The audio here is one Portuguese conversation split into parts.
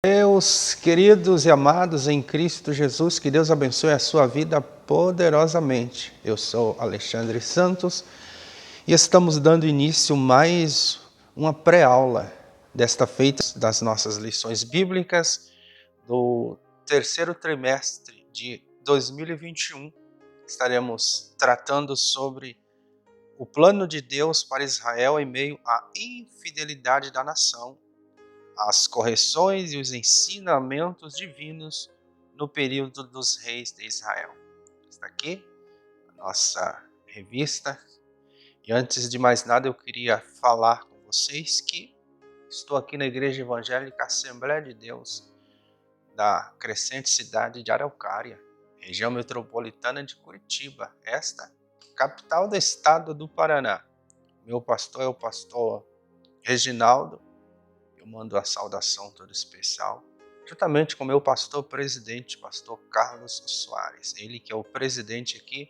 Meus queridos e amados em Cristo Jesus, que Deus abençoe a sua vida poderosamente. Eu sou Alexandre Santos e estamos dando início mais uma pré-aula desta feita das nossas lições bíblicas do terceiro trimestre de 2021. Estaremos tratando sobre o plano de Deus para Israel em meio à infidelidade da nação, as correções e os ensinamentos divinos no período dos reis de Israel. Está aqui a nossa revista. E antes de mais nada, eu queria falar com vocês que estou aqui na Igreja Evangélica Assembleia de Deus da crescente cidade de Araucária, região metropolitana de Curitiba, esta capital do estado do Paraná. Meu pastor é o pastor Reginaldo. Eu mando a saudação toda especial, juntamente com o meu pastor presidente, pastor Carlos Soares. Ele que é o presidente aqui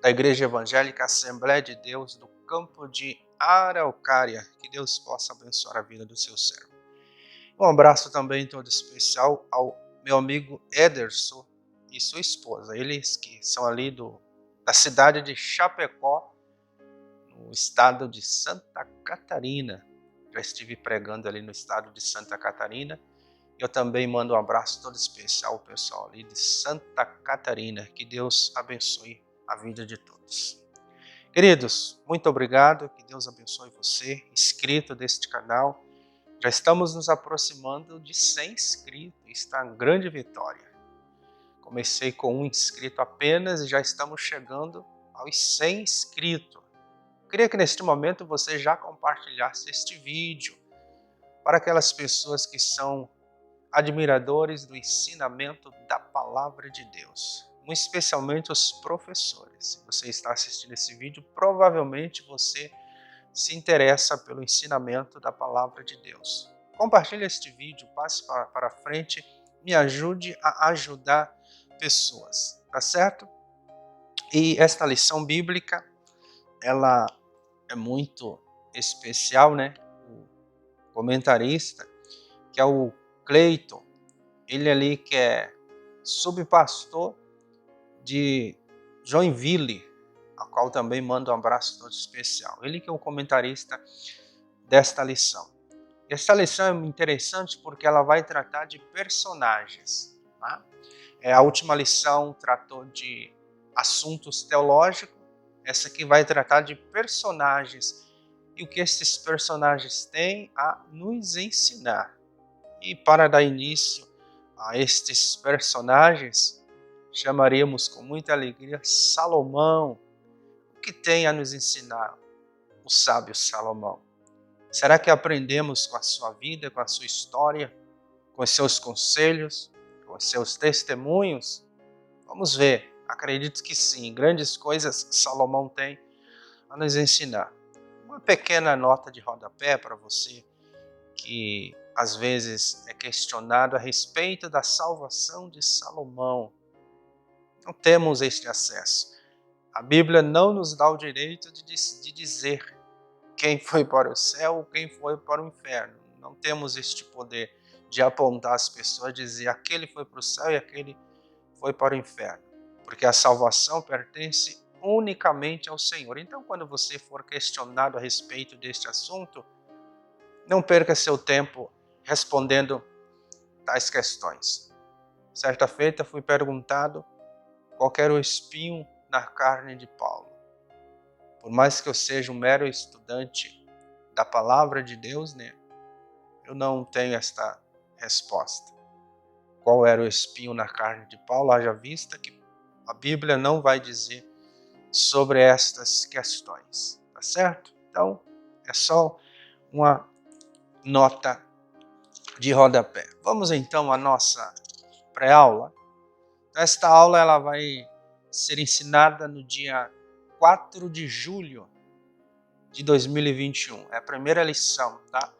da Igreja Evangélica Assembleia de Deus do campo de Araucária. Que Deus possa abençoar a vida do seu servo. Um abraço também todo especial ao meu amigo Ederson e sua esposa. Eles que são ali da cidade de Chapecó, no estado de Santa Catarina. Já estive pregando ali no estado de Santa Catarina. Eu também mando um abraço todo especial ao pessoal ali de Santa Catarina. Que Deus abençoe a vida de todos. Queridos, muito obrigado. Que Deus abençoe você, inscrito deste canal. Já estamos nos aproximando de 100 inscritos. Está uma grande vitória. Comecei com um inscrito apenas e já estamos chegando aos 100 inscritos. Queria que neste momento você já compartilhasse este vídeo para aquelas pessoas que são admiradores do ensinamento da palavra de Deus, especialmente os professores. Se você está assistindo esse vídeo, provavelmente você se interessa pelo ensinamento da palavra de Deus. Compartilhe este vídeo, passe para frente, me ajude a ajudar pessoas, tá certo? E esta lição bíblica, ela é muito especial, né? O comentarista, que é o Cleiton, ele ali que é subpastor de Joinville, a qual também mando um abraço todo especial. Ele que é o comentarista desta lição. Esta lição é interessante porque ela vai tratar de personagens. Tá? A última lição tratou de assuntos teológicos, essa aqui vai tratar de personagens e o que esses personagens têm a nos ensinar. E para dar início a estes personagens, chamaríamos com muita alegria Salomão. O que tem a nos ensinar o sábio Salomão? Será que aprendemos com a sua vida, com a sua história, com os seus conselhos, com os seus testemunhos? Vamos ver. Acredito que sim. Grandes coisas Salomão tem a nos ensinar. Uma pequena nota de rodapé para você que às vezes é questionado a respeito da salvação de Salomão. Não temos este acesso. A Bíblia não nos dá o direito de dizer quem foi para o céu ou quem foi para o inferno. Não temos este poder de apontar as pessoas e dizer aquele foi para o céu e aquele foi para o inferno. Porque a salvação pertence unicamente ao Senhor. Então, quando você for questionado a respeito deste assunto, não perca seu tempo respondendo tais questões. Certa feita fui perguntado qual era o espinho na carne de Paulo. Por mais que eu seja um mero estudante da palavra de Deus, né, eu não tenho esta resposta. Qual era o espinho na carne de Paulo? Haja vista que a Bíblia não vai dizer sobre estas questões, tá certo? Então, é só uma nota de rodapé. Vamos então à nossa pré-aula. Esta aula ela vai ser ensinada no dia 4 de julho de 2021. É a primeira lição, tá?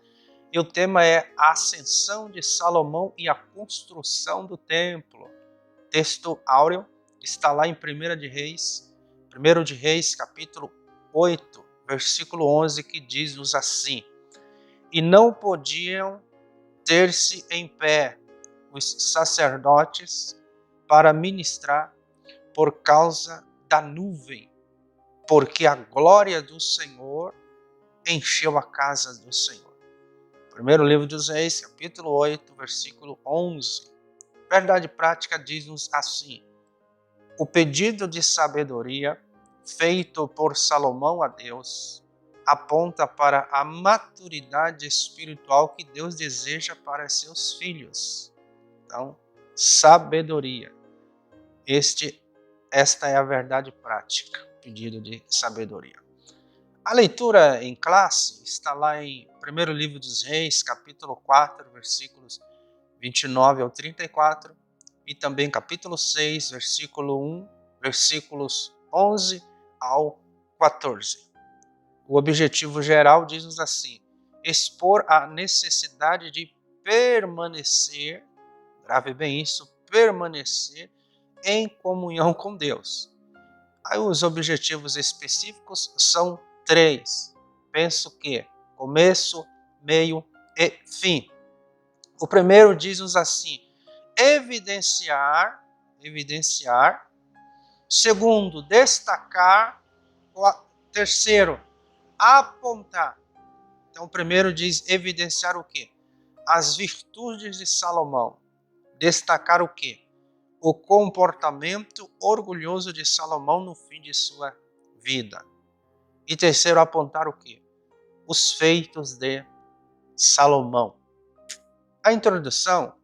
E o tema é a ascensão de Salomão e a construção do templo. O texto áureo está lá em 1 de Reis, capítulo 8, versículo 11, que diz-nos assim: E não podiam ter-se em pé os sacerdotes para ministrar por causa da nuvem, porque a glória do Senhor encheu a casa do Senhor. Primeiro livro dos Reis, capítulo 8, versículo 11. Verdade prática diz-nos assim: o pedido de sabedoria feito por Salomão a Deus aponta para a maturidade espiritual que Deus deseja para seus filhos. Então, sabedoria. Esta é a verdade prática, pedido de sabedoria. A leitura em classe está lá em primeiro livro dos Reis, capítulo 4, versículos 29 ao 34, e também capítulo 6, versículo 1, versículos 11 ao 14. O objetivo geral diz-nos assim: expor a necessidade de permanecer, grave bem isso, permanecer em comunhão com Deus. Aí os objetivos específicos são 3. Penso que começo, meio e fim. O primeiro diz-nos assim: evidenciar. Segundo, destacar. Terceiro, apontar. Então, o primeiro diz evidenciar o quê? As virtudes de Salomão. Destacar o quê? O comportamento orgulhoso de Salomão no fim de sua vida. E terceiro, apontar o quê? Os feitos de Salomão. A introdução,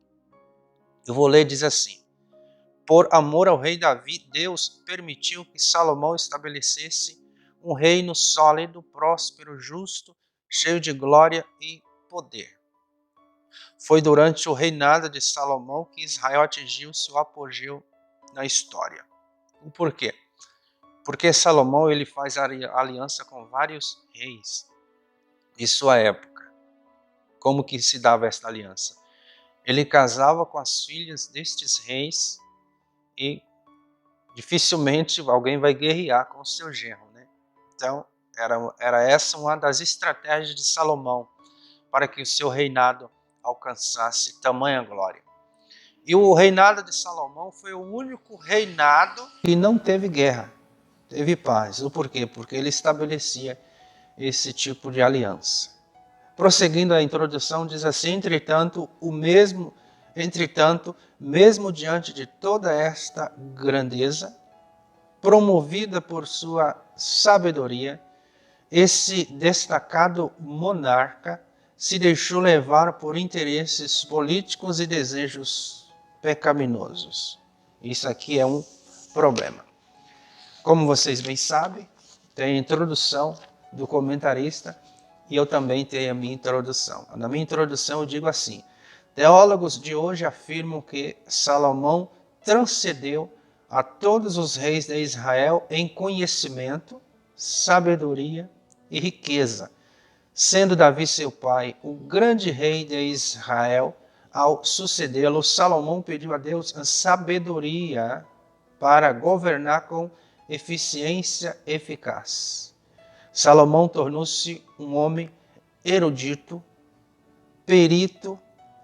eu vou ler, diz assim: por amor ao rei Davi, Deus permitiu que Salomão estabelecesse um reino sólido, próspero, justo, cheio de glória e poder. Foi durante o reinado de Salomão que Israel atingiu seu apogeu na história. E por quê? Porque Salomão ele faz aliança com vários reis de sua época. Como que se dava esta aliança? Ele casava com as filhas destes reis e dificilmente alguém vai guerrear com o seu genro, né? Então, era essa uma das estratégias de Salomão para que o seu reinado alcançasse tamanha glória. E o reinado de Salomão foi o único reinado que não teve guerra, teve paz. O porquê? Porque ele estabelecia esse tipo de aliança. Prosseguindo a introdução, diz assim: entretanto, mesmo diante de toda esta grandeza, promovida por sua sabedoria, esse destacado monarca se deixou levar por interesses políticos e desejos pecaminosos. Isso aqui é um problema. Como vocês bem sabem, tem a introdução do comentarista e eu também tenho a minha introdução. Na minha introdução eu digo assim: teólogos de hoje afirmam que Salomão transcendeu a todos os reis de Israel em conhecimento, sabedoria e riqueza. Sendo Davi seu pai o grande rei de Israel, ao sucedê-lo, Salomão pediu a Deus a sabedoria para governar com eficiência eficaz. Salomão tornou-se um homem erudito, perito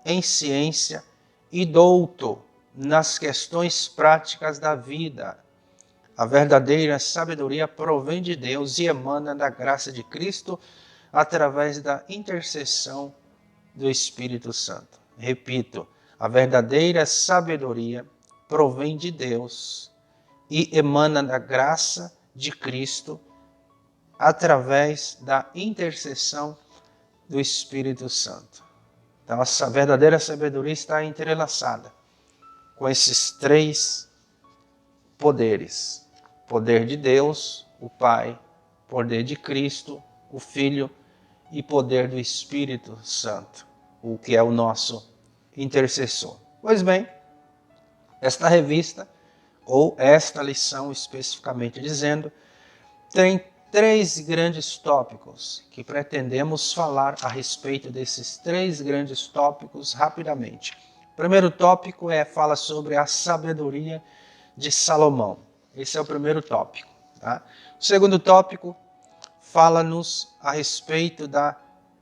em ciência e douto nas questões práticas da vida. A verdadeira sabedoria provém de Deus e emana da graça de Cristo através da intercessão do Espírito Santo. Repito, a verdadeira sabedoria provém de Deus e emana da graça de Cristo através da intercessão do Espírito Santo. Então, a verdadeira sabedoria está entrelaçada com esses 3 poderes: poder de Deus, o Pai, poder de Cristo, o Filho, e poder do Espírito Santo, o que é o nosso intercessor. Pois bem, esta revista, ou esta lição especificamente dizendo, tem 3 grandes tópicos que pretendemos falar a respeito desses 3 grandes tópicos rapidamente. O primeiro tópico fala sobre a sabedoria de Salomão. Esse é o primeiro tópico. Tá? O segundo tópico fala-nos a respeito da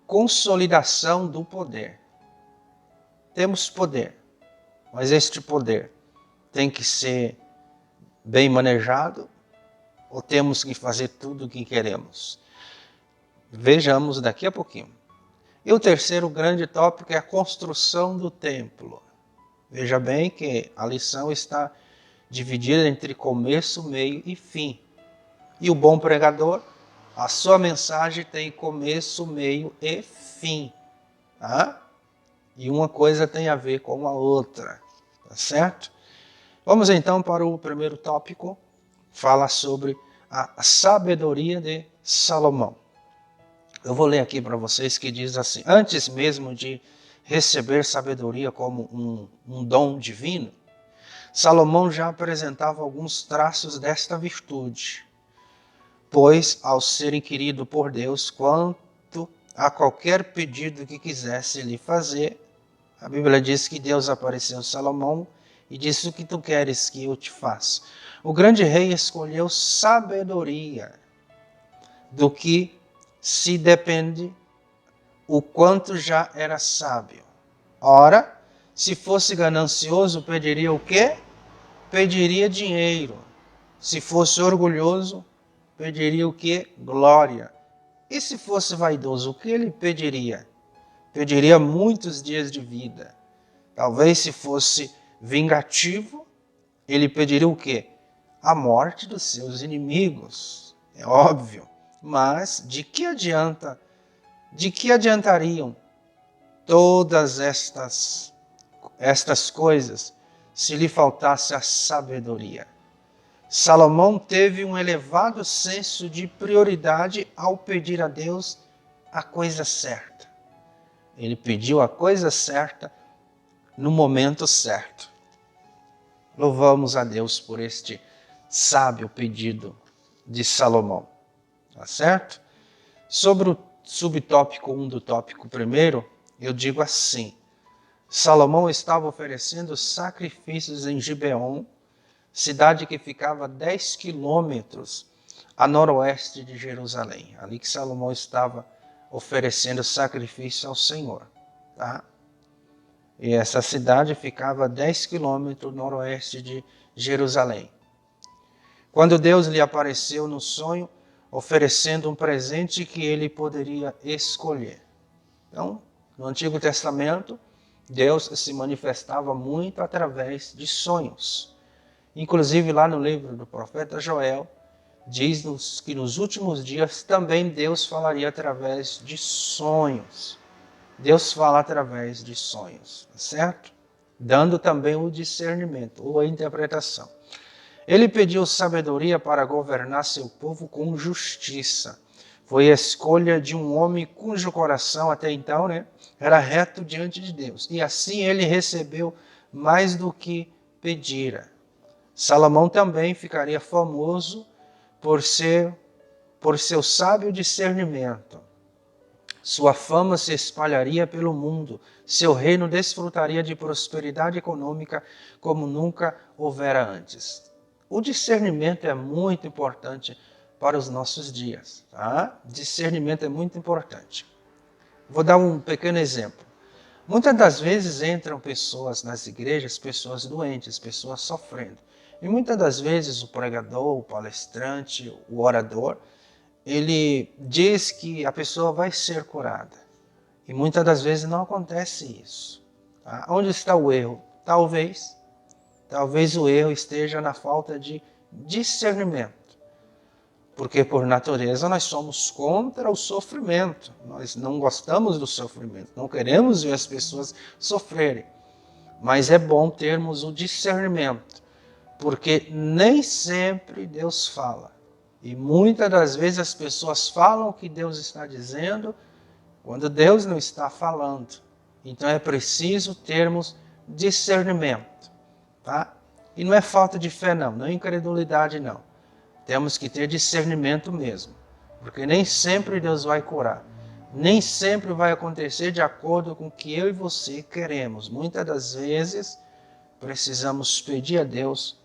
consolidação do poder. temos poder, mas este poder tem que ser bem manejado ou temos que fazer tudo o que queremos? Vejamos daqui a pouquinho. E o terceiro grande tópico é a construção do templo. Veja bem que a lição está dividida entre começo, meio e fim. E o bom pregador, a sua mensagem tem começo, meio e fim. Tá? E uma coisa tem a ver com a outra. Tá certo? Vamos então para o primeiro tópico. Fala sobre a sabedoria de Salomão. Eu vou ler aqui para vocês que diz assim: antes mesmo de receber sabedoria como um dom divino, Salomão já apresentava alguns traços desta virtude, pois, ao ser inquirido por Deus quanto a qualquer pedido que quisesse lhe fazer, a Bíblia diz que Deus apareceu a Salomão e disse: o que tu queres que eu te faça? O grande rei escolheu sabedoria, do que se depende o quanto já era sábio. Ora, se fosse ganancioso, pediria o quê? Pediria dinheiro. Se fosse orgulhoso, pediria o quê? Glória. E se fosse vaidoso, o que ele pediria? Pediria muitos dias de vida. Talvez se fosse vingativo, ele pediria o quê? A morte dos seus inimigos. É óbvio. Mas de que adiantariam todas estas coisas se lhe faltasse a sabedoria? Salomão teve um elevado senso de prioridade ao pedir a Deus a coisa certa. Ele pediu a coisa certa no momento certo. Louvamos a Deus por este sábio pedido de Salomão. Tá certo? Sobre o subtópico 1 do tópico 1, eu digo assim: Salomão estava oferecendo sacrifícios em Gibeon, cidade que ficava 10 quilômetros a noroeste de Jerusalém. Ali que Salomão estava oferecendo sacrifício ao Senhor. Tá? E essa cidade ficava a 10 quilômetros noroeste de Jerusalém. Quando Deus lhe apareceu no sonho, oferecendo um presente que ele poderia escolher. Então, no Antigo Testamento, Deus se manifestava muito através de sonhos. Inclusive, lá no livro do profeta Joel, diz-nos que nos últimos dias também Deus falaria através de sonhos. Deus fala através de sonhos, certo? Dando também o discernimento ou a interpretação. Ele pediu sabedoria para governar seu povo com justiça. Foi a escolha de um homem cujo coração até então era reto diante de Deus. E assim ele recebeu mais do que pedira. Salomão também ficaria famoso por seu sábio discernimento. Sua fama se espalharia pelo mundo. Seu reino desfrutaria de prosperidade econômica como nunca houvera antes. O discernimento é muito importante para os nossos dias. Tá? Discernimento é muito importante. Vou dar um pequeno exemplo. Muitas das vezes entram pessoas nas igrejas, pessoas doentes, pessoas sofrendo. E muitas das vezes o pregador, o palestrante, o orador, ele diz que a pessoa vai ser curada. E muitas das vezes não acontece isso. Tá? Onde está o erro? Talvez o erro esteja na falta de discernimento. Porque por natureza nós somos contra o sofrimento. Nós não gostamos do sofrimento. Não queremos ver as pessoas sofrerem. Mas é bom termos o discernimento. Porque nem sempre Deus fala. E muitas das vezes as pessoas falam o que Deus está dizendo, quando Deus não está falando. Então é preciso termos discernimento. Tá? E não é falta de fé não é incredulidade não. Temos que ter discernimento mesmo. Porque nem sempre Deus vai curar. Nem sempre vai acontecer de acordo com o que eu e você queremos. Muitas das vezes precisamos pedir a Deus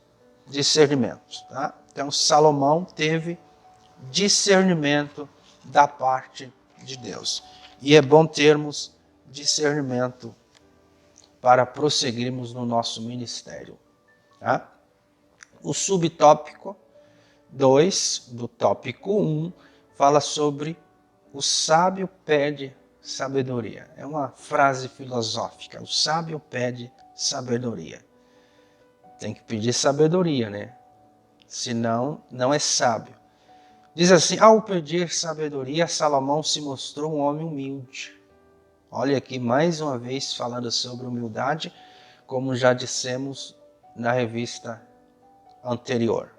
discernimento. Tá? Então Salomão teve discernimento da parte de Deus. E é bom termos discernimento para prosseguirmos no nosso ministério. Tá? O subtópico 2 do tópico 1 fala sobre o sábio pede sabedoria. É uma frase filosófica. O sábio pede sabedoria. Tem que pedir sabedoria, né? Senão, não é sábio. Diz assim, ao pedir sabedoria, Salomão se mostrou um homem humilde. Olha aqui mais uma vez falando sobre humildade, como já dissemos na revista anterior.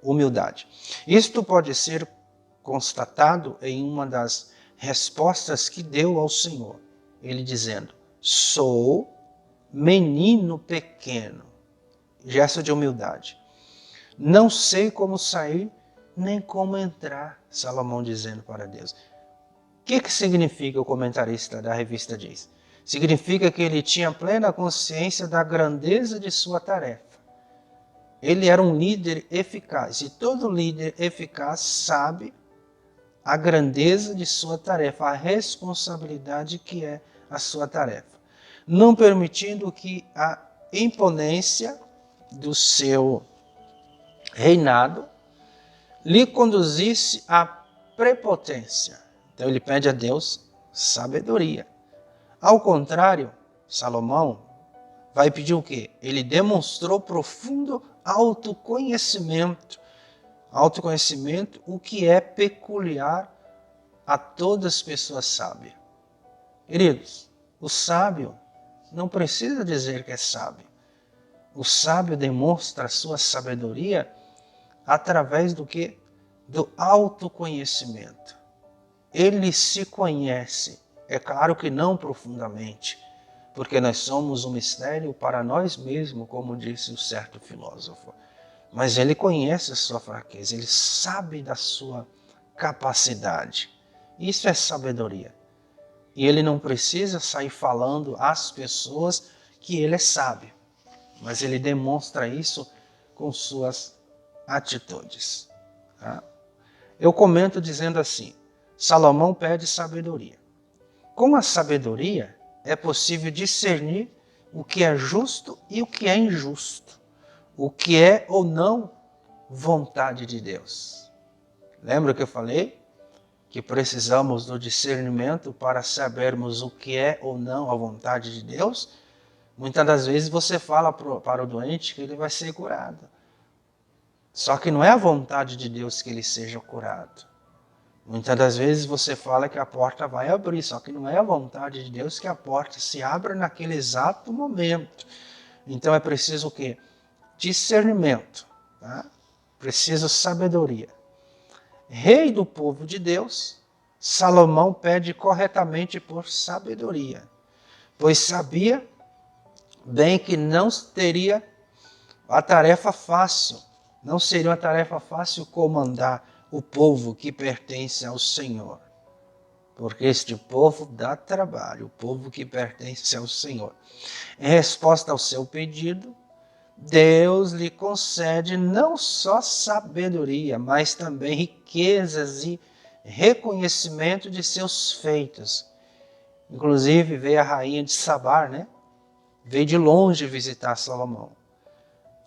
Humildade. Isto pode ser constatado em uma das respostas que deu ao Senhor. Ele dizendo, sou menino pequeno. Gesto de humildade. Não sei como sair, nem como entrar, Salomão dizendo para Deus. O que significa o comentarista da revista diz? Significa que ele tinha plena consciência da grandeza de sua tarefa. Ele era um líder eficaz, e todo líder eficaz sabe a grandeza de sua tarefa, a responsabilidade que é a sua tarefa, não permitindo que a imponência do seu reinado lhe conduzisse à prepotência. Então ele pede a Deus sabedoria. Ao contrário, Salomão vai pedir o quê? Ele demonstrou profundo autoconhecimento. Autoconhecimento, o que é peculiar a todas as pessoas sábias. Queridos, o sábio não precisa dizer que é sábio. O sábio demonstra a sua sabedoria através do quê? Do autoconhecimento. Ele se conhece, é claro que não profundamente, porque nós somos um mistério para nós mesmos, como disse o certo filósofo. Mas ele conhece a sua fraqueza, ele sabe da sua capacidade. Isso é sabedoria. E ele não precisa sair falando às pessoas que ele é sábio, mas ele demonstra isso com suas atitudes. Tá? Eu comento dizendo assim, Salomão pede sabedoria. Com a sabedoria é possível discernir o que é justo e o que é injusto, o que é ou não vontade de Deus. Lembra que eu falei? Que precisamos do discernimento para sabermos o que é ou não a vontade de Deus? Muitas das vezes você fala para o doente que ele vai ser curado. Só que não é a vontade de Deus que ele seja curado. Muitas das vezes você fala que a porta vai abrir, só que não é a vontade de Deus que a porta se abra naquele exato momento. Então é preciso o quê? Discernimento. Tá? Preciso sabedoria. Rei do povo de Deus, Salomão pede corretamente por sabedoria, pois sabia bem que não teria a tarefa fácil, não seria uma tarefa fácil comandar o povo que pertence ao Senhor. Porque este povo dá trabalho, o povo que pertence ao Senhor. Em resposta ao seu pedido, Deus lhe concede não só sabedoria, mas também riquezas e reconhecimento de seus feitos. Inclusive veio a rainha de Sabar, né? Veio de longe visitar Salomão.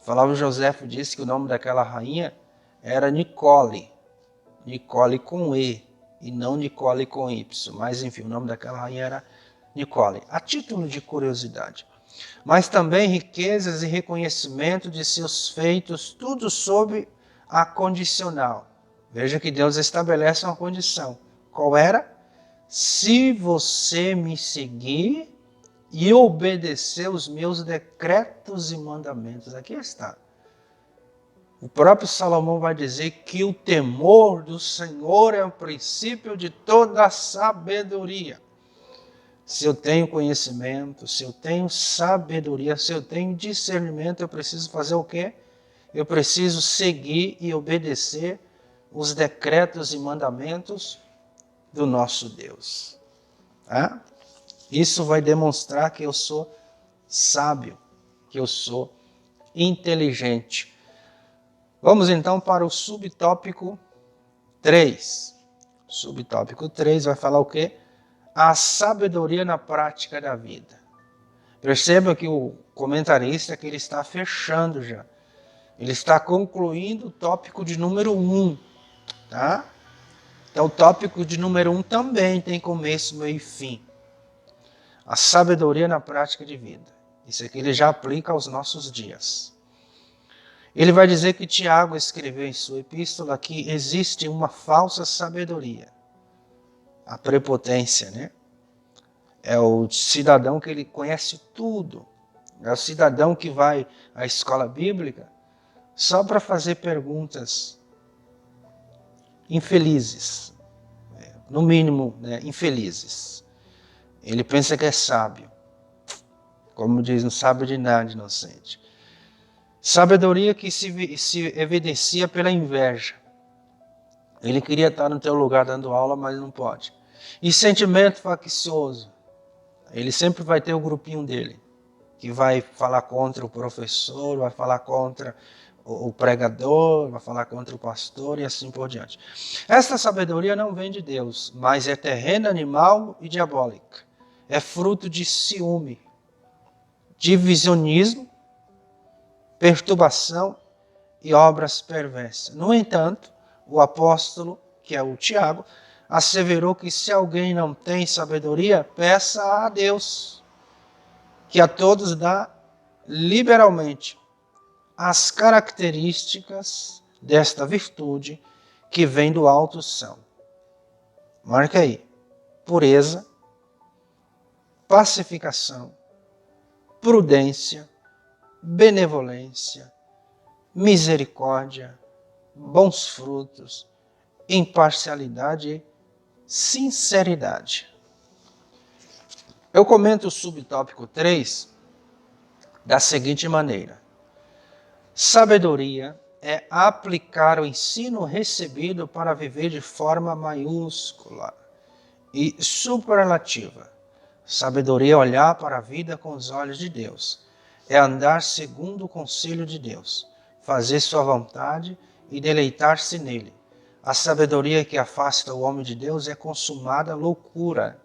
Flávio Joséfo disse que o nome daquela rainha era Nicole. Nicole com E e não Nicole com Y. Mas enfim, o nome daquela rainha era Nicole. A título de curiosidade. Mas também riquezas e reconhecimento de seus feitos, tudo sob a condicional. Veja que Deus estabelece uma condição. Qual era? Se você me seguir e obedecer os meus decretos e mandamentos. Aqui está. O próprio Salomão vai dizer que o temor do Senhor é o princípio de toda a sabedoria. Se eu tenho conhecimento, se eu tenho sabedoria, se eu tenho discernimento, eu preciso fazer o quê? Eu preciso seguir e obedecer os decretos e mandamentos do nosso Deus. Tá? Isso vai demonstrar que eu sou sábio, que eu sou inteligente. Vamos então para o subtópico 3. O subtópico 3 vai falar o quê? A sabedoria na prática da vida. Perceba que o comentarista que ele está fechando já. Ele está concluindo o tópico de número 1. Tá? Então o tópico de número 1 também tem começo, meio e fim. A sabedoria na prática de vida. Isso aqui ele já aplica aos nossos dias. Ele vai dizer que Tiago escreveu em sua epístola que existe uma falsa sabedoria. A prepotência, né? É o cidadão que ele conhece tudo. É o cidadão que vai à escola bíblica só para fazer perguntas infelizes. No mínimo, né, infelizes. Ele pensa que é sábio. Como diz, não sabe de nada, inocente. Sabedoria que se evidencia pela inveja. Ele queria estar no teu lugar dando aula, mas não pode. E sentimento faccioso. Ele sempre vai ter o grupinho dele, que vai falar contra o professor, vai falar contra o pregador, vai falar contra o pastor e assim por diante. Esta sabedoria não vem de Deus, mas é terrena, animal e diabólica. É fruto de ciúme, divisionismo, perturbação e obras perversas. No entanto, o apóstolo, que é o Tiago, asseverou que se alguém não tem sabedoria, peça a Deus, que a todos dá liberalmente. As características desta virtude que vem do alto são, marca aí, pureza, pacificação, prudência, benevolência, misericórdia, bons frutos, imparcialidade e sinceridade. Eu comento o subtópico 3 da seguinte maneira. Sabedoria é aplicar o ensino recebido para viver de forma maiúscula e superlativa. Sabedoria é olhar para a vida com os olhos de Deus. É andar segundo o conselho de Deus, fazer sua vontade e deleitar-se nele. A sabedoria que afasta o homem de Deus é consumada loucura,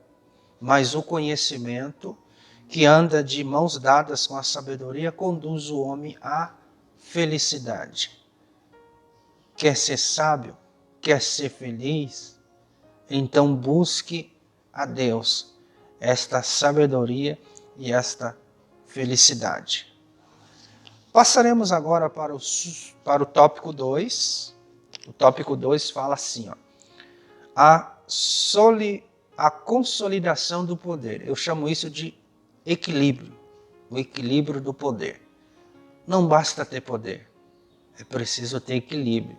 mas o conhecimento que anda de mãos dadas com a sabedoria conduz o homem à felicidade. Quer ser sábio? Quer ser feliz? Então busque a Deus esta sabedoria e esta felicidade. Passaremos agora para o tópico 2. O tópico 2 fala assim, ó, a consolidação do poder. Eu chamo isso de equilíbrio, o equilíbrio do poder. Não basta ter poder, é preciso ter equilíbrio.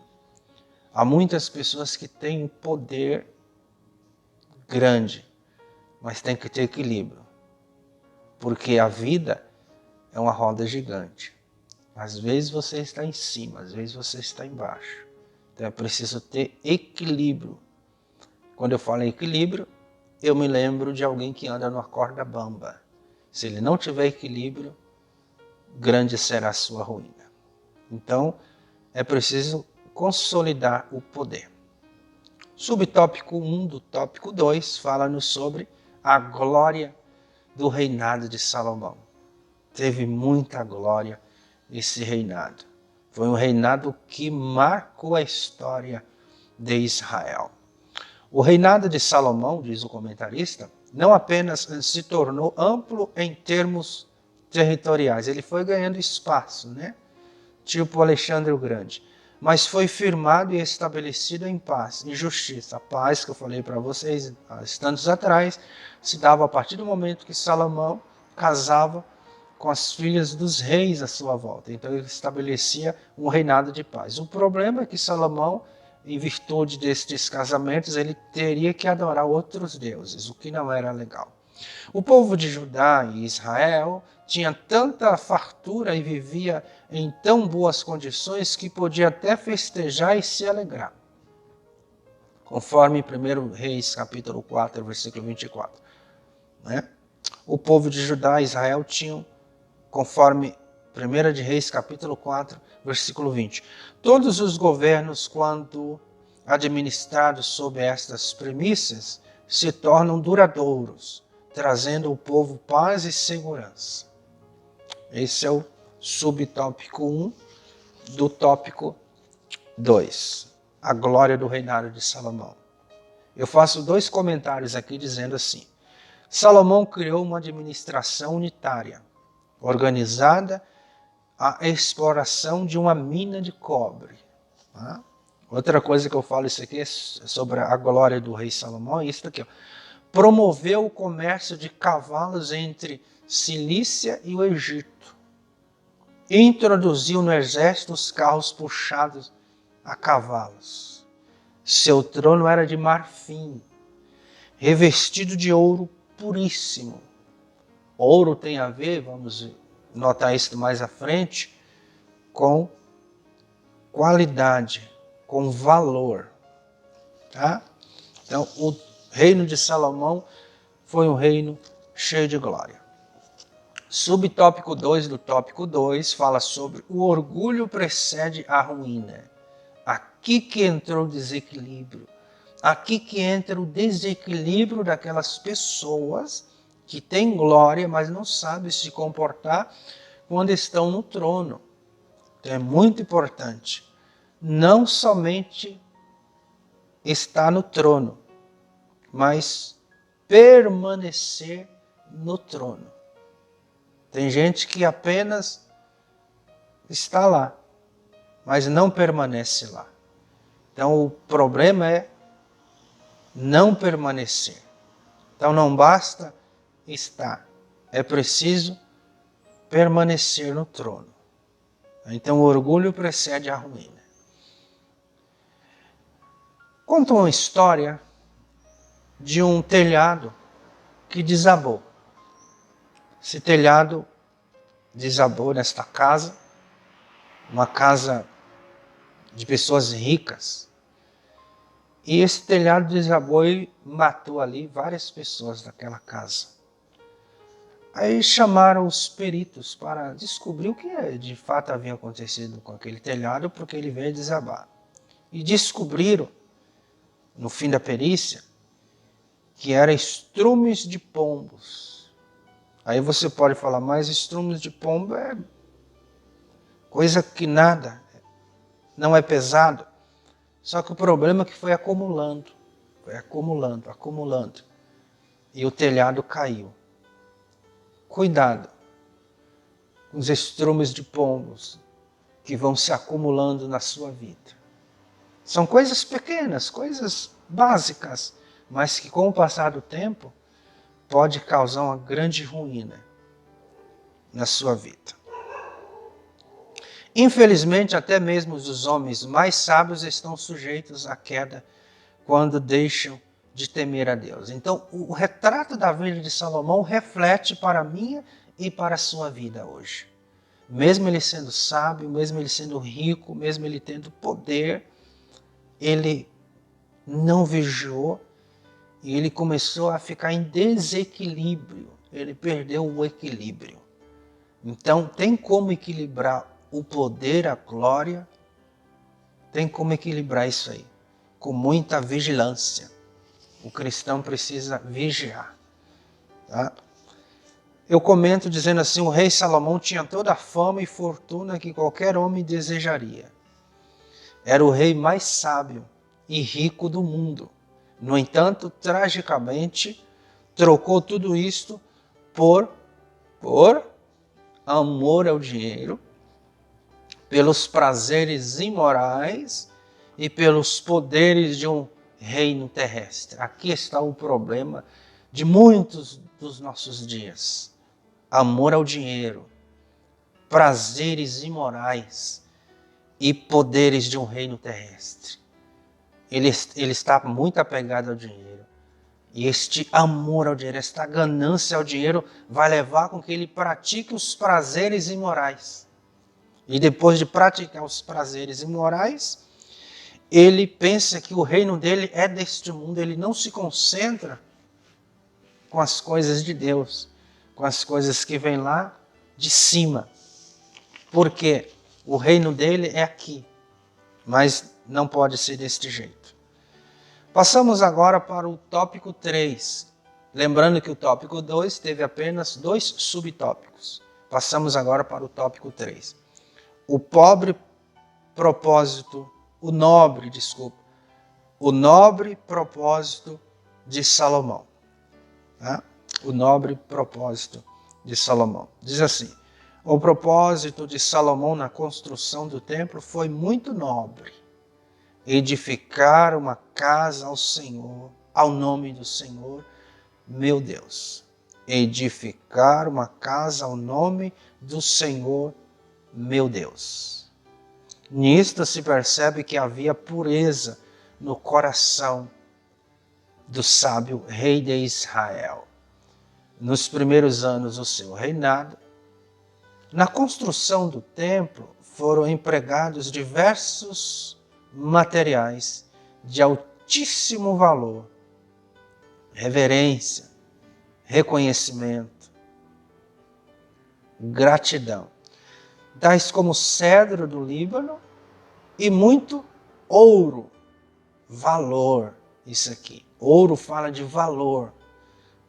Há muitas pessoas que têm poder grande, mas tem que ter equilíbrio, porque a vida é uma roda gigante. Às vezes você está em cima, às vezes você está embaixo. Então é preciso ter equilíbrio. Quando eu falo em equilíbrio, eu me lembro de alguém que anda numa corda bamba. Se ele não tiver equilíbrio, grande será a sua ruína. Então, é preciso consolidar o poder. Subtópico 1 do tópico 2 fala-nos sobre a glória do reinado de Salomão. Teve muita glória esse reinado. Foi um reinado que marcou a história de Israel. O reinado de Salomão, diz o comentarista, não apenas se tornou amplo em termos territoriais, ele foi ganhando espaço, né? Tipo Alexandre o Grande, mas foi firmado e estabelecido em paz, em justiça. A paz que eu falei para vocês há instantes atrás se dava a partir do momento que Salomão casava com as filhas dos reis à sua volta. Então ele estabelecia um reinado de paz. O problema é que Salomão, em virtude destes casamentos, ele teria que adorar outros deuses, o que não era legal. O povo de Judá e Israel tinha tanta fartura e vivia em tão boas condições que podia até festejar e se alegrar. Conforme 1 Reis, capítulo 4, versículo 24. Né? O povo de Judá e Israel tinham, conforme 1 de Reis, capítulo 4, versículo 20. Todos os governos, quando administrados sob estas premissas, se tornam duradouros, trazendo ao povo paz e segurança. Esse é o subtópico 1 do tópico 2, a glória do reinado de Salomão. Eu faço 2 comentários aqui dizendo assim: Salomão criou uma administração unitária, organizada a exploração de uma mina de cobre. Tá? Outra coisa que eu falo isso aqui é sobre a glória do rei Salomão, é isso aqui. Ó. Promoveu o comércio de cavalos entre Cilícia e o Egito. Introduziu no exército os carros puxados a cavalos. Seu trono era de marfim, revestido de ouro puríssimo. Ouro tem a ver, vamos notar isso mais à frente, com qualidade, com valor. Tá? Então, o reino de Salomão foi um reino cheio de glória. Subtópico 2 do tópico 2 fala sobre o orgulho precede a ruína. Aqui que entrou o desequilíbrio. Aqui que entra o desequilíbrio daquelas pessoas que têm glória, mas não sabem se comportar quando estão no trono. Então é muito importante não somente estar no trono, mas permanecer no trono. Tem gente que apenas está lá, mas não permanece lá. Então o problema é não permanecer. Então não basta estar, é preciso permanecer no trono. Então o orgulho precede a ruína. Conta uma história de um telhado que desabou. Esse telhado desabou nesta casa, uma casa de pessoas ricas. E esse telhado desabou e matou ali várias pessoas daquela casa. Aí chamaram os peritos para descobrir o que de fato havia acontecido com aquele telhado, porque ele veio desabar. E descobriram, no fim da perícia, que eram estrumes de pombos. Aí você pode falar, mas estrumes de pombo é coisa que nada, não é pesado. Só que o problema é que foi acumulando. E o telhado caiu. Cuidado com os estrumes de pombos que vão se acumulando na sua vida. São coisas pequenas, coisas básicas, mas que com o passar do tempo pode causar uma grande ruína na sua vida. Infelizmente, até mesmo os homens mais sábios estão sujeitos à queda quando deixam de temer a Deus. Então, o retrato da vida de Salomão reflete para a minha e para a sua vida hoje. Mesmo ele sendo sábio, mesmo ele sendo rico, mesmo ele tendo poder, ele não vigiou e ele começou a ficar em desequilíbrio. Ele perdeu o equilíbrio. Então, tem como equilibrar o poder, a glória, tem como equilibrar isso aí, com muita vigilância. O cristão precisa vigiar. Tá? Eu comento dizendo assim, o rei Salomão tinha toda a fama e fortuna que qualquer homem desejaria. Era o rei mais sábio e rico do mundo. No entanto, tragicamente, trocou tudo isto por amor ao dinheiro, pelos prazeres imorais e pelos poderes de um reino terrestre. Aqui está o problema de muitos dos nossos dias. Amor ao dinheiro, prazeres imorais e poderes de um reino terrestre. Ele está muito apegado ao dinheiro. E este amor ao dinheiro, esta ganância ao dinheiro vai levar com que ele pratique os prazeres imorais. E depois de praticar os prazeres imorais, ele pensa que o reino dele é deste mundo. Ele não se concentra com as coisas de Deus, com as coisas que vêm lá de cima. Porque o reino dele é aqui, mas não pode ser deste jeito. Passamos agora para o tópico 3. Lembrando que o tópico 2 teve apenas 2 subtópicos. Passamos agora para o tópico 3. O nobre propósito de Salomão. O nobre propósito de Salomão. Diz assim: o propósito de Salomão na construção do templo foi muito nobre. Edificar uma casa ao Senhor, ao nome do Senhor, meu Deus. Edificar uma casa ao nome do Senhor, meu Deus. Nisto se percebe que havia pureza no coração do sábio rei de Israel. Nos primeiros anos do seu reinado, na construção do templo foram empregados diversos materiais de altíssimo valor, reverência, reconhecimento, gratidão, tais como cedro do Líbano e muito ouro, valor. Isso aqui, ouro fala de valor,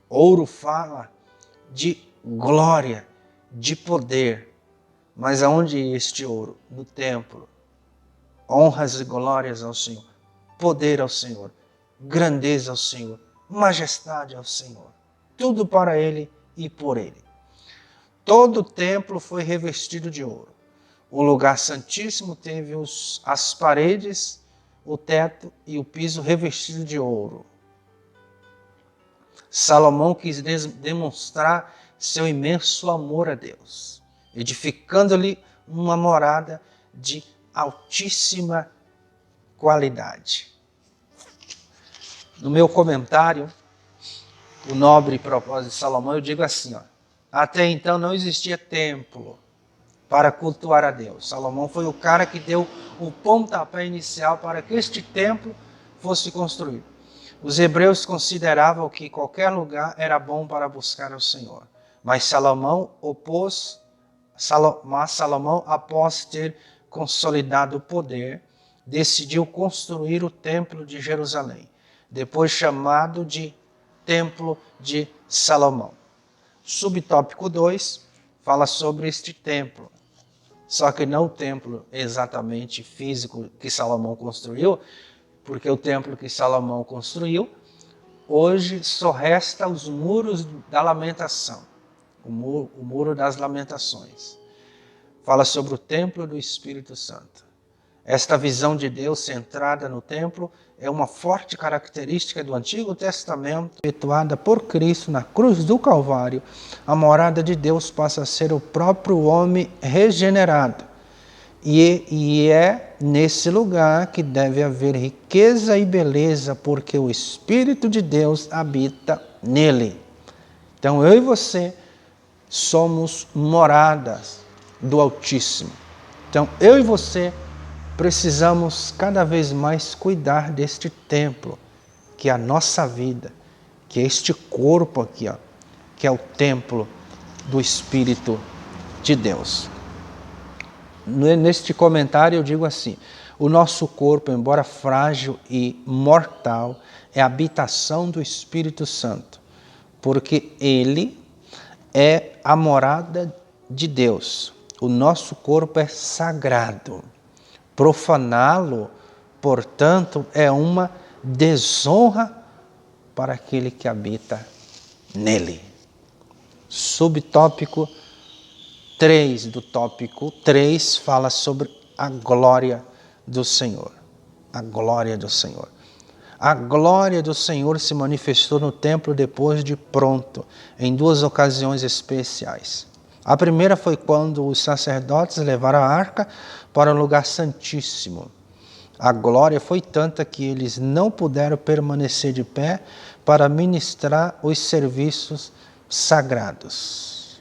ouro fala de glória, de poder. Mas aonde este ouro? No templo. Honras e glórias ao Senhor, poder ao Senhor, grandeza ao Senhor, majestade ao Senhor. Tudo para Ele e por Ele. Todo o templo foi revestido de ouro. O lugar santíssimo teve as paredes, o teto e o piso revestido de ouro. Salomão quis demonstrar seu imenso amor a Deus, edificando-lhe uma morada de altíssima qualidade. No meu comentário, o nobre propósito de Salomão, eu digo assim, até então não existia templo para cultuar a Deus. Salomão foi o cara que deu o pontapé inicial para que este templo fosse construído. Os hebreus consideravam que qualquer lugar era bom para buscar ao Senhor. Mas Salomão, após ter consolidado o poder, decidiu construir o Templo de Jerusalém, depois chamado de Templo de Salomão. Subtópico 2 fala sobre este templo, só que não o templo exatamente físico que Salomão construiu, porque o templo que Salomão construiu, hoje só resta os muros da lamentação, o muro das lamentações. Fala sobre o templo do Espírito Santo. Esta visão de Deus centrada no templo é uma forte característica do Antigo Testamento, efetuada por Cristo na cruz do Calvário. A morada de Deus passa a ser o próprio homem regenerado. E é nesse lugar que deve haver riqueza e beleza, porque o Espírito de Deus habita nele. Então eu e você somos moradas do Altíssimo. Então eu e você precisamos cada vez mais cuidar deste templo, que é a nossa vida, que é este corpo aqui, que é o templo do Espírito de Deus. Neste comentário eu digo assim: o nosso corpo, embora frágil e mortal, é a habitação do Espírito Santo, porque ele é a morada de Deus. O nosso corpo é sagrado. Profaná-lo, portanto, é uma desonra para aquele que habita nele. Subtópico 3 do tópico 3 fala sobre a glória do Senhor. A glória do Senhor. A glória do Senhor se manifestou no templo depois de pronto, em 2 ocasiões especiais. A primeira foi quando os sacerdotes levaram a arca para o lugar santíssimo. A glória foi tanta que eles não puderam permanecer de pé para ministrar os serviços sagrados.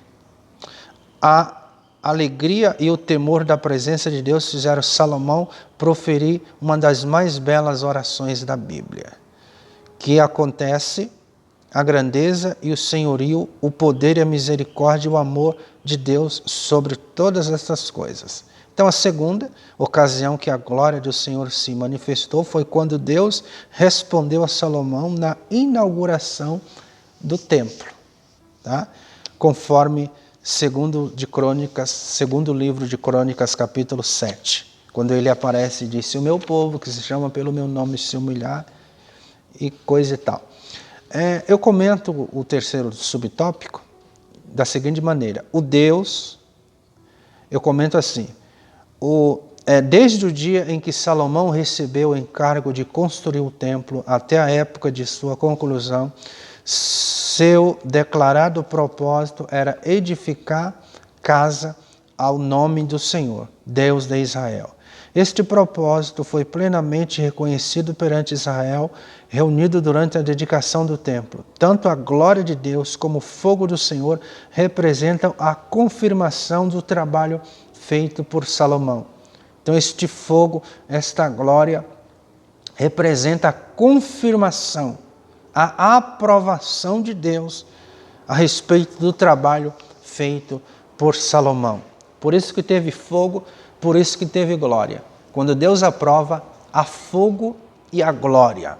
A alegria e o temor da presença de Deus fizeram Salomão proferir uma das mais belas orações da Bíblia, que acontece a grandeza e o senhorio, o poder e a misericórdia e o amor de Deus sobre todas essas coisas. Então, a segunda ocasião que a glória do Senhor se manifestou foi quando Deus respondeu a Salomão na inauguração do templo, tá? Conforme segundo livro de Crônicas, capítulo 7, quando ele aparece e diz: se o meu povo, que se chama pelo meu nome, se humilhar, e coisa e tal. Eu comento o terceiro subtópico da seguinte maneira: eu comento assim, desde o dia em que Salomão recebeu o encargo de construir o templo até a época de sua conclusão, seu declarado propósito era edificar casa ao nome do Senhor, Deus de Israel. Este propósito foi plenamente reconhecido perante Israel, reunido durante a dedicação do templo. Tanto a glória de Deus como o fogo do Senhor representam a confirmação do trabalho feito por Salomão. Então este fogo, esta glória, representa a confirmação, a aprovação de Deus a respeito do trabalho feito por Salomão. Por isso que teve fogo, por isso que teve glória. Quando Deus aprova, há fogo e a glória.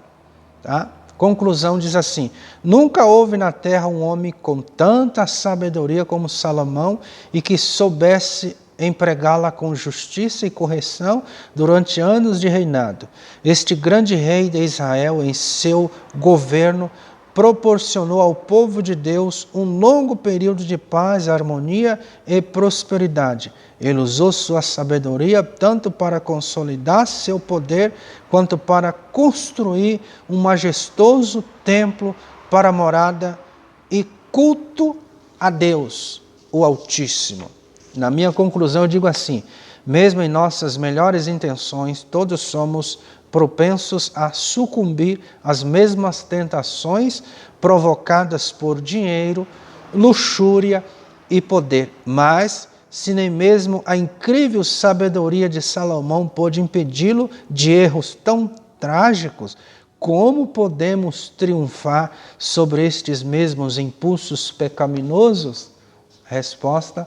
Tá? Conclusão diz assim: nunca houve na terra um homem com tanta sabedoria como Salomão e que soubesse empregá-la com justiça e correção durante anos de reinado. Este grande rei de Israel, em seu governo, proporcionou ao povo de Deus um longo período de paz, harmonia e prosperidade. Ele usou sua sabedoria tanto para consolidar seu poder, quanto para construir um majestoso templo para morada e culto a Deus, o Altíssimo. Na minha conclusão, eu digo assim: mesmo em nossas melhores intenções, todos somos propensos a sucumbir às mesmas tentações provocadas por dinheiro, luxúria e poder. Mas, se nem mesmo a incrível sabedoria de Salomão pôde impedi-lo de erros tão trágicos, como podemos triunfar sobre estes mesmos impulsos pecaminosos? Resposta: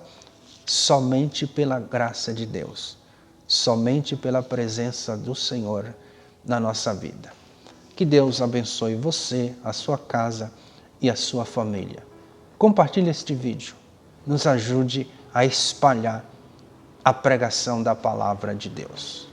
somente pela graça de Deus, somente pela presença do Senhor na nossa vida. Que Deus abençoe você, a sua casa e a sua família. Compartilhe este vídeo, nos ajude a espalhar a pregação da palavra de Deus.